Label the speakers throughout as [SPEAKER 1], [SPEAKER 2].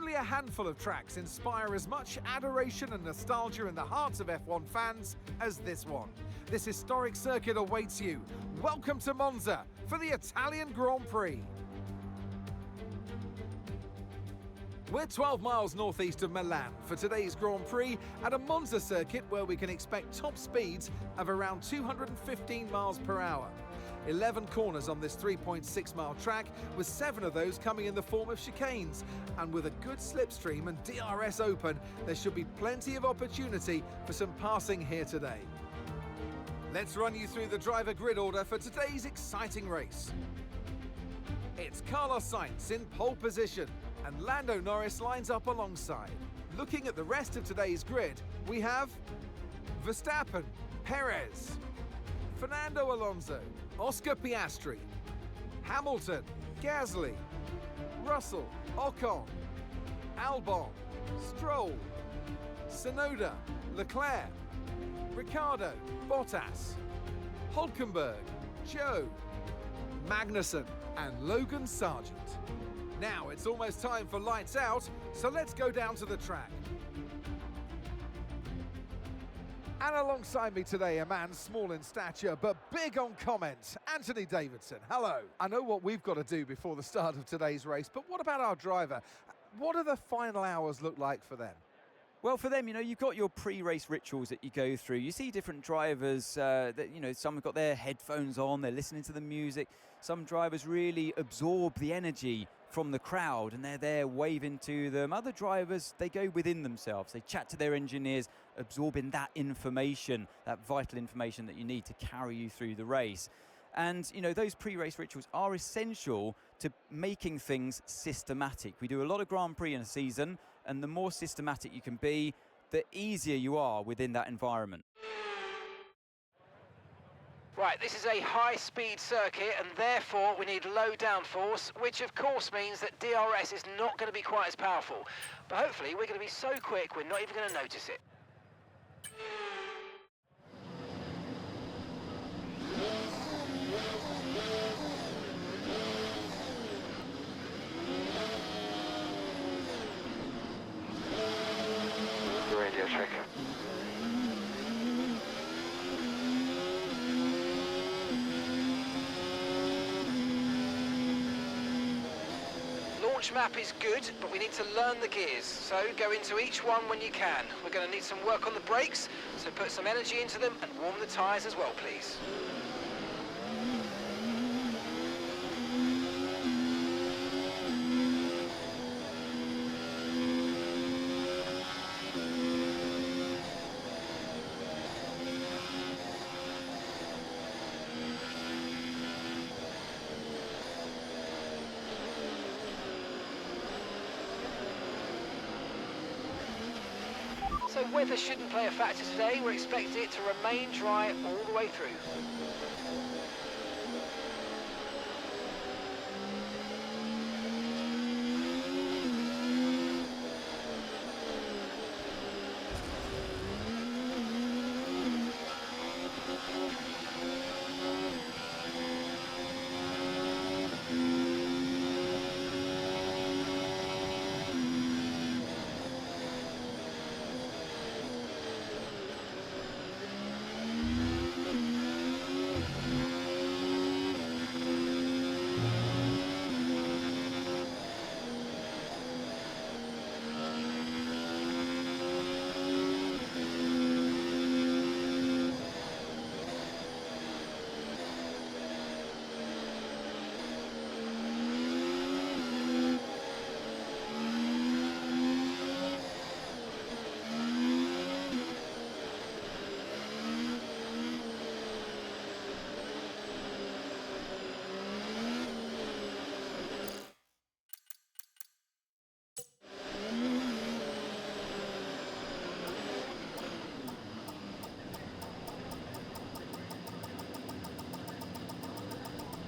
[SPEAKER 1] Only a handful of tracks inspire as much adoration and nostalgia in the hearts of F1 fans as this one. This historic circuit awaits you. Welcome to Monza for the Italian Grand Prix. We're 12 miles northeast of Milan for today's Grand Prix at a Monza circuit where we can expect top speeds of around 215 miles per hour. 11 corners on this 3.6 mile track, with 7 of those coming in the form of chicanes. And with a good slipstream and DRS open, there should be plenty of opportunity for some passing here today. Let's run you through the driver grid order for today's exciting race. It's Carlos Sainz in pole position, and Lando Norris lines up alongside. Looking at the rest of today's grid, we have Verstappen, Perez, Fernando Alonso, Oscar Piastri, Hamilton, Gasly, Russell, Ocon, Albon, Stroll, Tsunoda, Leclerc, Ricciardo, Bottas, Hülkenberg, Zhou, Magnussen and Logan Sargent. Now it's almost time for lights out, so let's go down to the track. And alongside me today, a man small in stature but big on comment, Anthony Davidson. Hello. I know what we've got to do before the start of today's race, but what about our driver? What do the final hours look like for them?
[SPEAKER 2] Well, for them, you've got your pre-race rituals that you go through. You see different drivers that, some have got their headphones on, they're listening to the music. Some drivers really absorb the energy from the crowd and they're there waving to them. Other drivers, they go within themselves. They chat to their engineers, absorbing that information, that vital information that you need to carry you through the race. And, those pre-race rituals are essential to making things systematic. We do a lot of Grand Prix in a season, and the more systematic you can be, the easier you are within that environment.
[SPEAKER 3] Right, this is a high-speed circuit, and therefore we need low downforce, which of course means that DRS is not going to be quite as powerful. But hopefully we're going to be so quick we're not even going to notice it. Radio check. Launch map is good, but we need to learn the gears, so go into each one when you can. We're going to need some work on the brakes, so put some energy into them and warm the tyres as well, please. So weather shouldn't play a factor today. We're expecting it to remain dry all the way through.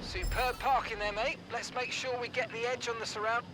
[SPEAKER 3] Superb parking there, mate. Let's make sure we get the edge on the surround.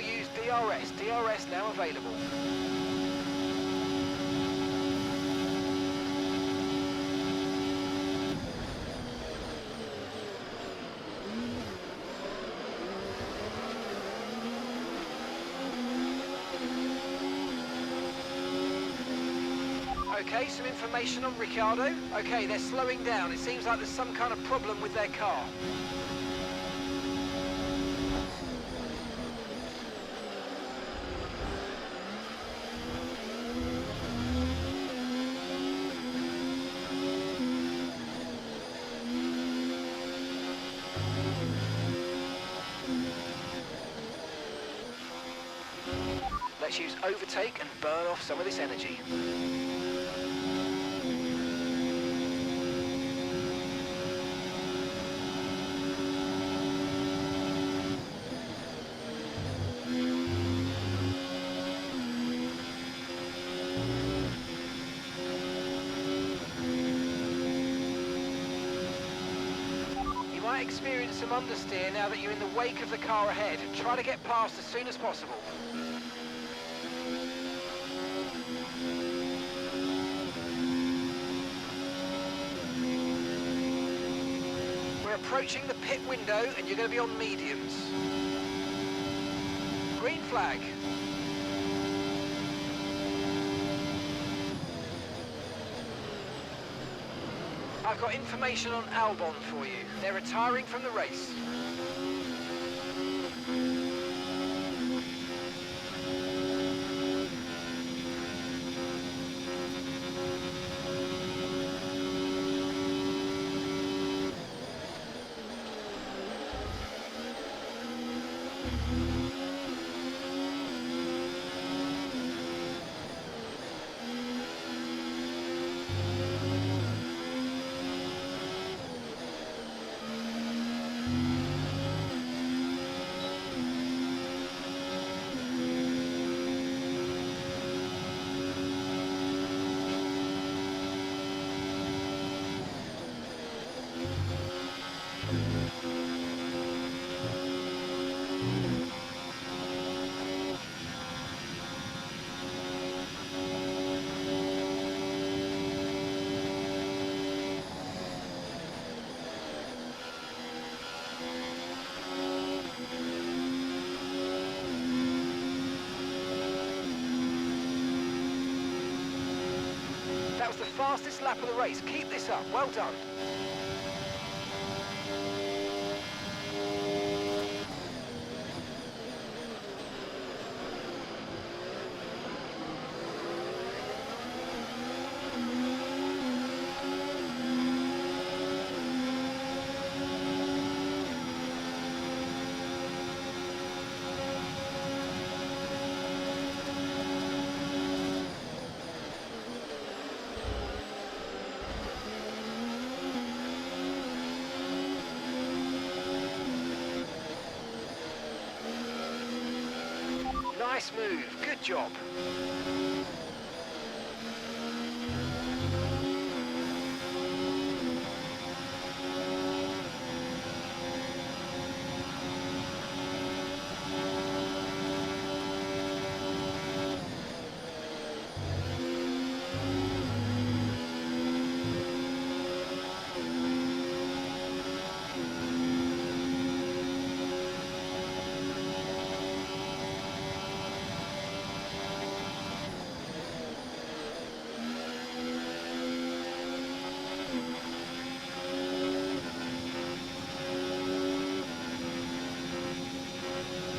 [SPEAKER 3] use DRS. DRS now available. Okay, some information on Ricciardo. Okay, they're slowing down. It seems like there's some kind of problem with their car. Let's use overtake and burn off some of this energy. You might experience some understeer now that you're in the wake of the car ahead. Try to get past as soon as possible. We're approaching the pit window and you're going to be on mediums. Green flag. I've got information on Albon for you. They're retiring from the race. That was the fastest lap of the race. Keep this up. Well done. Nice move. Good job.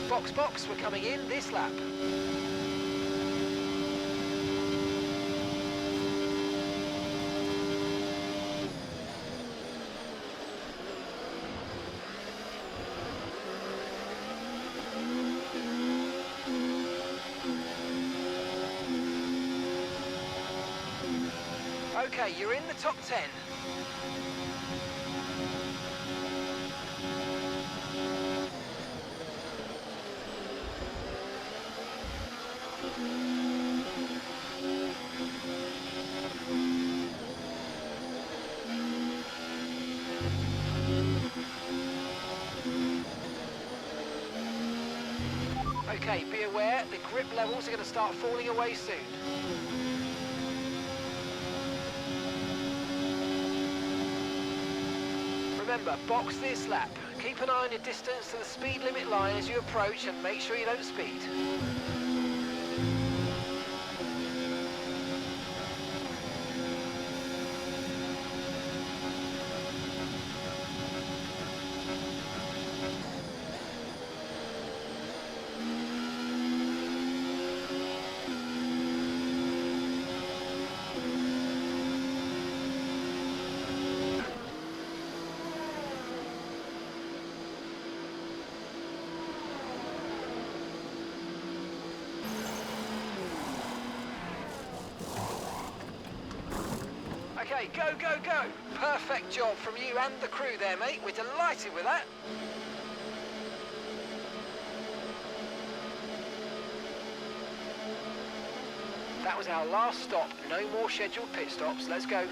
[SPEAKER 3] Box, box, we're coming in this lap. Okay, you're in the top 10. Okay, be aware, the grip levels are going to start falling away soon. Remember, box this lap. Keep an eye on your distance to the speed limit line as you approach and make sure you don't speed. Okay, go, go, go! Perfect job from you and the crew there, mate. We're delighted with that. That was our last stop. No more scheduled pit stops. Let's go.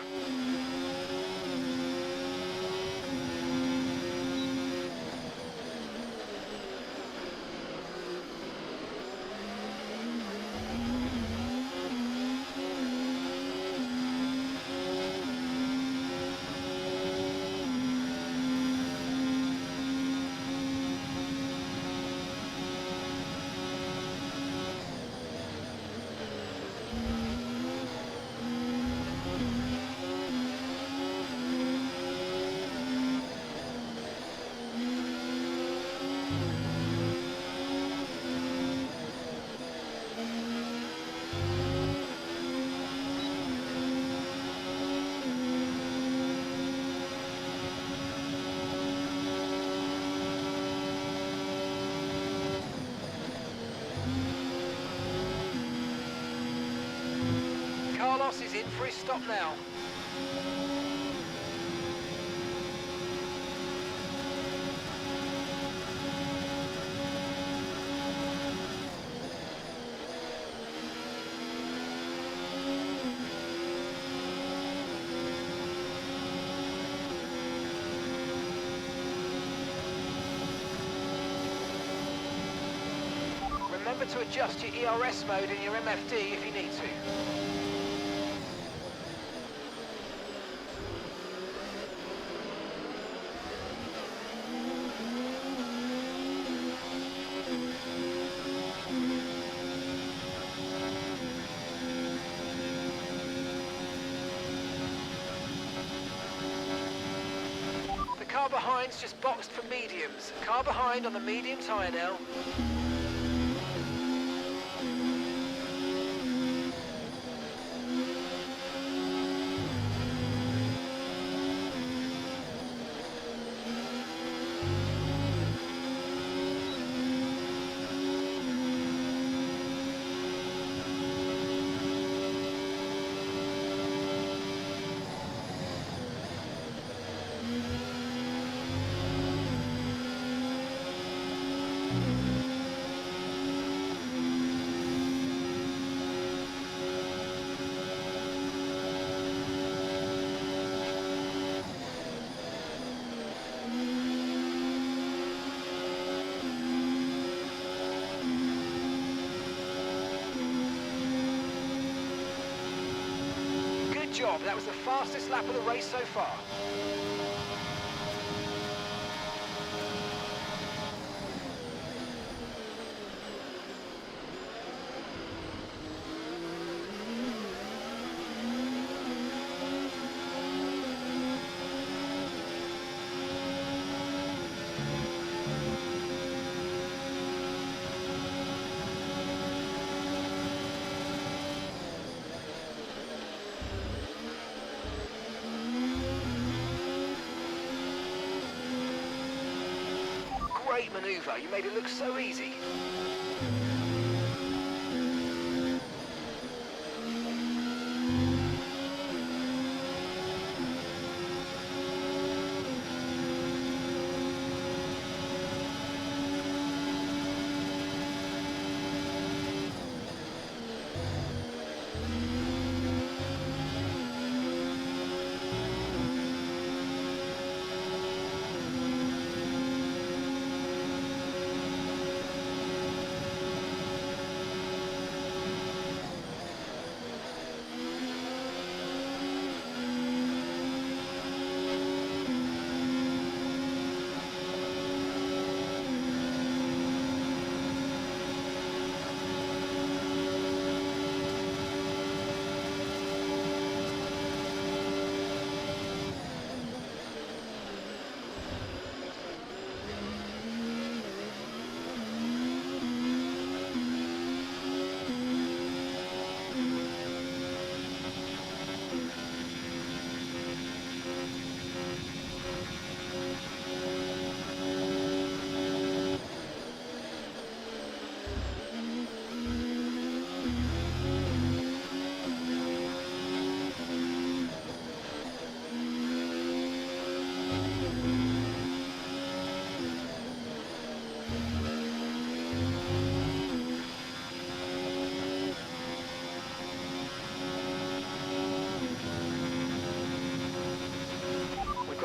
[SPEAKER 3] Carlos is in for his stop now. Remember to adjust your ERS mode in your MFD if you need to. The car behind's just boxed for mediums. Car behind on the medium tyre now. Good job, that was the fastest lap of the race so far. Great manoeuvre, you made it look so easy.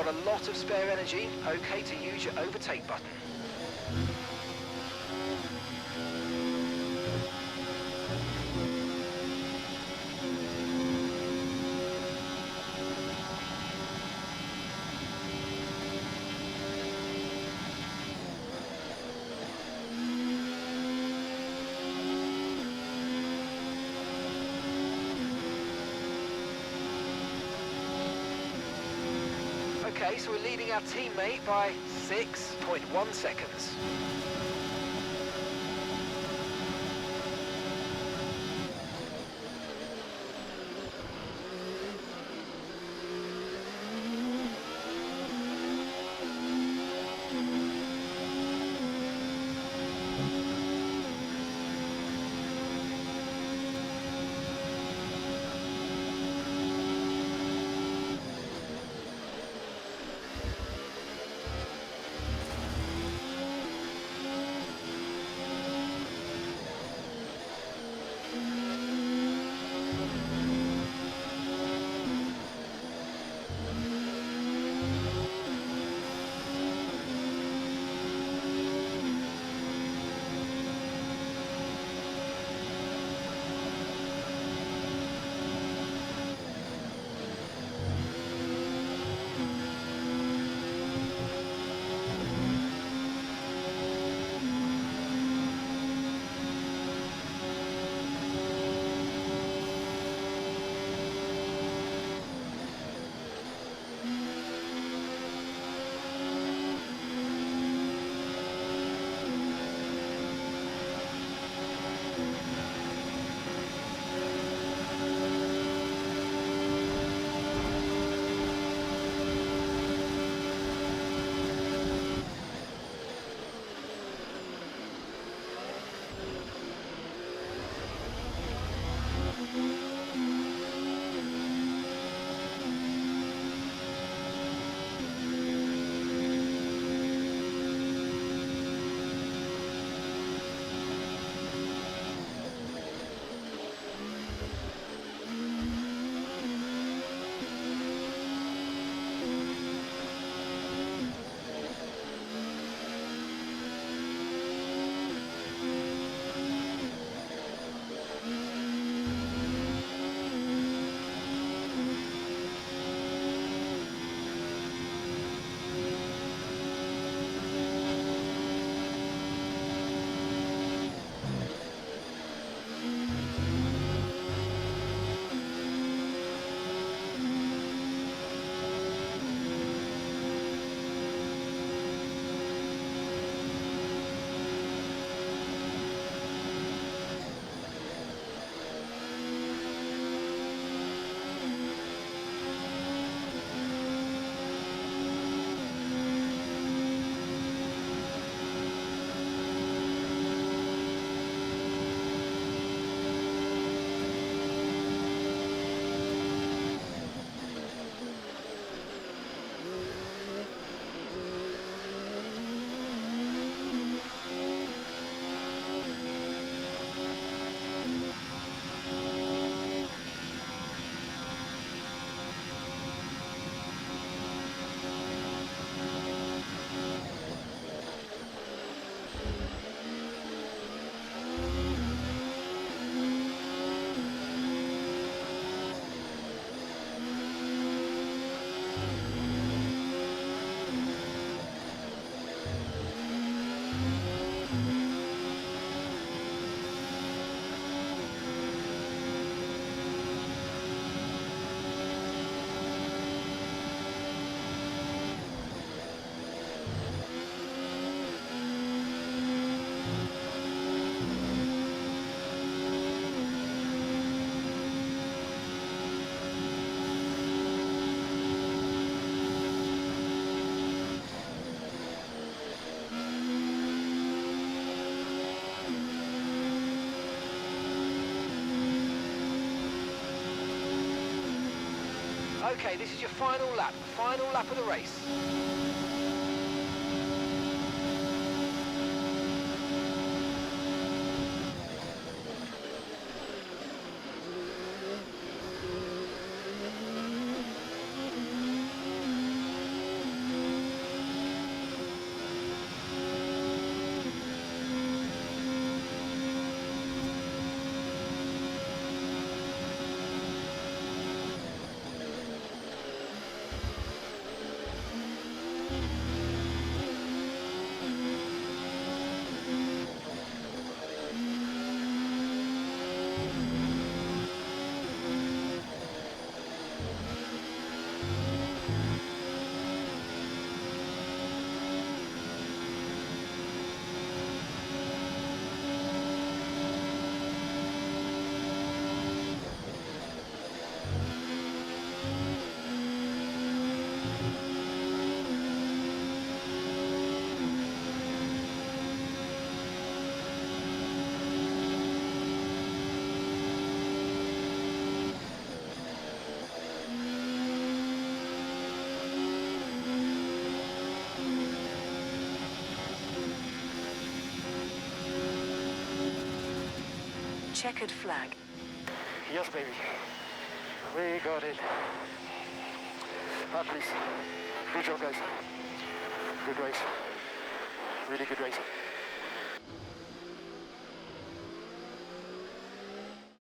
[SPEAKER 3] got a lot of spare energy, okay to use your overtake button. Okay, so we're leading our teammate by 6.1 seconds. Okay, this is your final lap of the race.
[SPEAKER 4] checkered flag.
[SPEAKER 5] Yes, baby. We got it. Please. Good job, guys. Good race. Really good race.